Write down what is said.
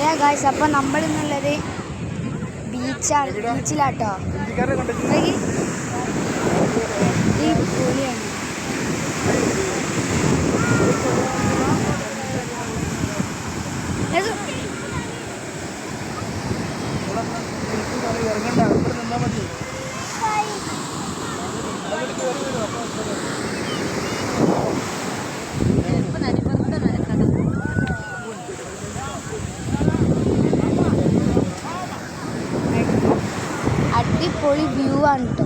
Hello guys, അപ്പോൾ നമ്മളിന്നുള്ളത് ബീച്ചിലാട്ടോ. ഈ പൊളിയാണ്. അടിപൊളി വ്യൂ ആണ് കേട്ടോ.